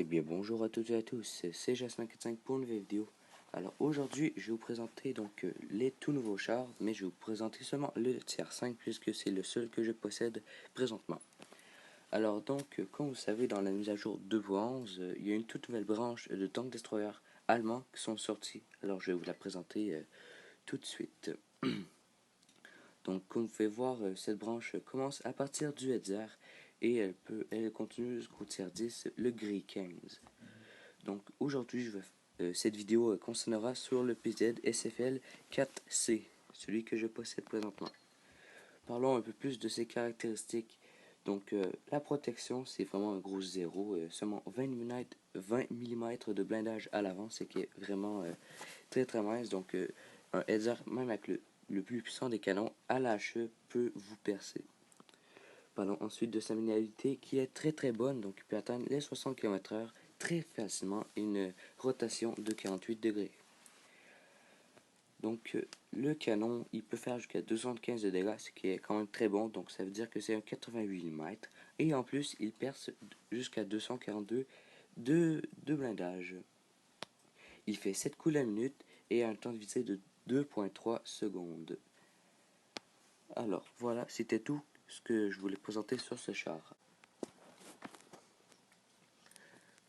bien bonjour à toutes et à tous, c'est Jasmin45 pour une nouvelle vidéo. Alors aujourd'hui je vais vous présenter les tout nouveaux chars, mais je vais vous présenter seulement le tiers 5 puisque c'est le seul que je possède présentement. Alors comme vous savez, dans la mise à jour 2.11, il y a une toute nouvelle branche de tank destroyer allemands qui sont sortis. Alors je vais vous la présenter tout de suite. Donc comme vous pouvez voir, cette branche commence à partir du Hetzer et elle continue jusqu'au tiers 10, le gris 15. Donc aujourd'hui, cette vidéo concernera sur le PZ SFL 4C, celui que je possède présentement. Parlons un peu plus de ses caractéristiques. La protection, c'est vraiment un gros zéro, seulement 20 mm de blindage à l'avant, ce qui est vraiment très mince. Un Hetzer, même avec le plus puissant des canons, à la hache peut vous percer. Parlons ensuite de sa maniabilité qui est très bonne, donc il peut atteindre les 60 km/h très facilement et une rotation de 48 degrés. Le canon, il peut faire jusqu'à 215 de dégâts, ce qui est quand même très bon, donc ça veut dire que c'est un 88 mm. Et en plus, il perce jusqu'à 242 de blindage. Il fait 7 coups la minute et a un temps de visée de 2,3 secondes. Alors voilà, c'était tout ce que je voulais présenter sur ce char.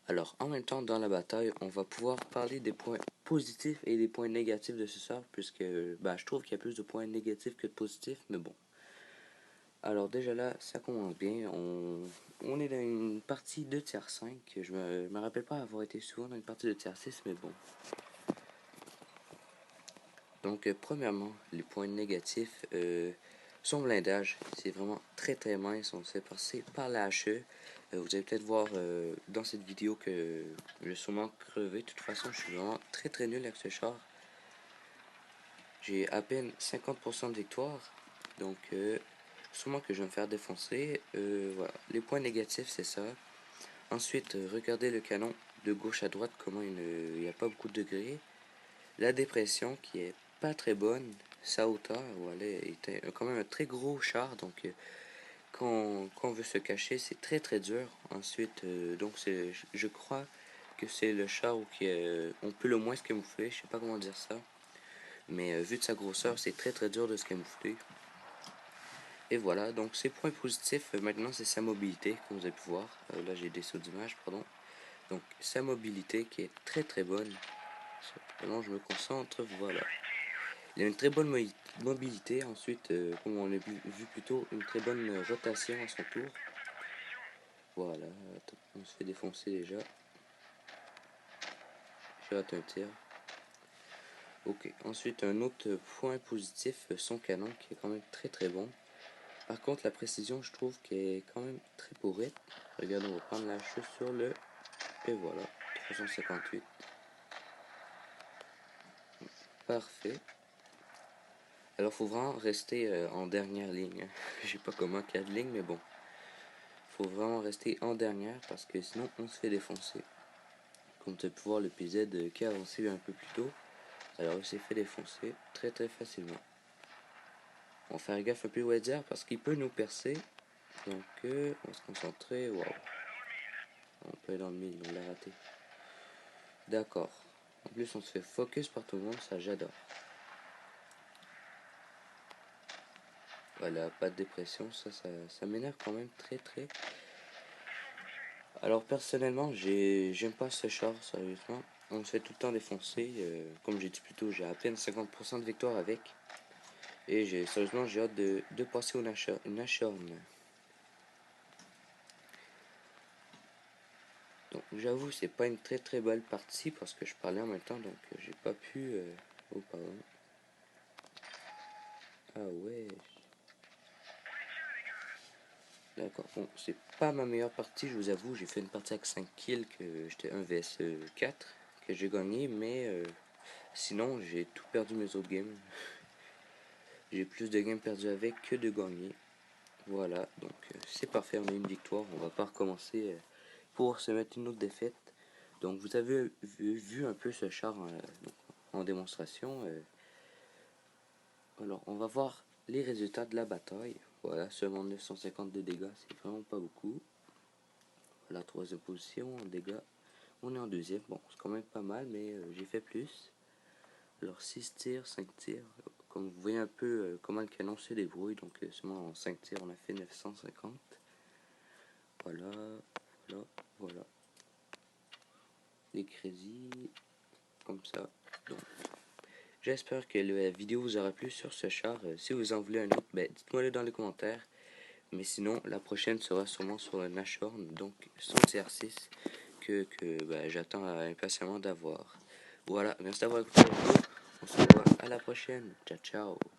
Alors, en même temps, dans la bataille, on va pouvoir parler des points positifs et des points négatifs de ce sort, puisque je trouve qu'il y a plus de points négatifs que de positifs, mais bon. Alors déjà là, ça commence bien. On est dans une partie de tiers 5. Je me rappelle pas avoir été souvent dans une partie de tiers 6, mais bon. Premièrement, les points négatifs, son blindage, c'est vraiment très mince. On se fait passer par la HE. Vous allez peut-être voir dans cette vidéo que je vais sûrement crever. De toute façon, je suis vraiment très nul avec ce char. J'ai à peine 50% de victoire. Sûrement que je vais me faire défoncer. Voilà. Les points négatifs, c'est ça. Ensuite, regardez le canon de gauche à droite, comment il n'y a pas beaucoup de degrés. La dépression qui est pas très bonne. Sa hauteur, voilà, était quand même un très gros char. Quand on veut se cacher, c'est très dur. Ensuite, je crois que c'est le char où on peut le moins se camoufler. Je sais pas comment dire ça. Mais vu de sa grosseur, c'est très dur de se camoufler. Et voilà, donc ses points positifs, maintenant c'est sa mobilité, comme vous avez pu voir. Là j'ai des sauts d'image, pardon. Donc sa mobilité qui est très bonne. Maintenant je me concentre, voilà. Il a une très bonne mobilité, ensuite, comme on l'a vu plus tôt, une très bonne rotation à son tour. Voilà, on se fait défoncer déjà. J'ai raté un tir. Ok, ensuite un autre point positif, son canon qui est quand même très bon. Par contre, la précision, je trouve qu'elle est quand même très pourrite. Regardez, on va prendre la chute sur le... Et voilà, 358. Parfait. Alors, faut vraiment rester en dernière ligne. Je sais pas comment 4 lignes, mais bon. Faut vraiment rester en dernière parce que sinon, on se fait défoncer. Comme tu peux voir le PZ qui a avancé un peu plus tôt. Alors, il s'est fait défoncer très facilement. On va faire gaffe un peu au Hetzer parce qu'il peut nous percer. On va se concentrer. Waouh. On peut aller dans le mille, on l'a raté. D'accord. En plus, on se fait focus par tout le monde, ça j'adore. Voilà, pas de dépression, ça m'énerve quand même très. Alors personnellement, j'aime pas ce char, sérieusement. On se fait tout le temps défoncer. Comme j'ai dit plus tôt, j'ai à peine 50% de victoire avec. Et sérieusement, j'ai hâte de passer une Nashorn. Donc j'avoue, c'est pas une très belle partie parce que je parlais en même temps, donc j'ai pas pu... Oh pardon. Ah ouais. D'accord, bon, c'est pas ma meilleure partie, je vous avoue. J'ai fait une partie avec 5 kills, que j'étais 1 vs 4, que j'ai gagné, mais sinon j'ai tout perdu mes autres games. J'ai plus de games perdus avec que de gagner. Voilà, c'est parfait, on a une victoire, on va pas recommencer pour se mettre une autre défaite. Donc vous avez vu un peu ce char en démonstration. Alors on va voir les résultats de la bataille. Voilà, seulement 950 de dégâts, c'est vraiment pas beaucoup. La troisième position en dégâts. On est en deuxième. Bon, c'est quand même pas mal, mais j'ai fait plus. Alors 6 tirs, 5 tirs. Comme vous voyez un peu comment le canon se débrouille. Donc seulement en 5 tirs, on a fait 950. Voilà, voilà, voilà. Les crédits, comme ça. Donc, j'espère que la vidéo vous aura plu sur ce char. Si vous en voulez un autre, ben, dites-moi le dans les commentaires. Mais sinon, la prochaine sera sûrement sur le Nashorn, donc son CR6 que ben, j'attends impatiemment d'avoir. Voilà, merci d'avoir écouté la vidéo. On se revoit à la prochaine. Ciao, ciao.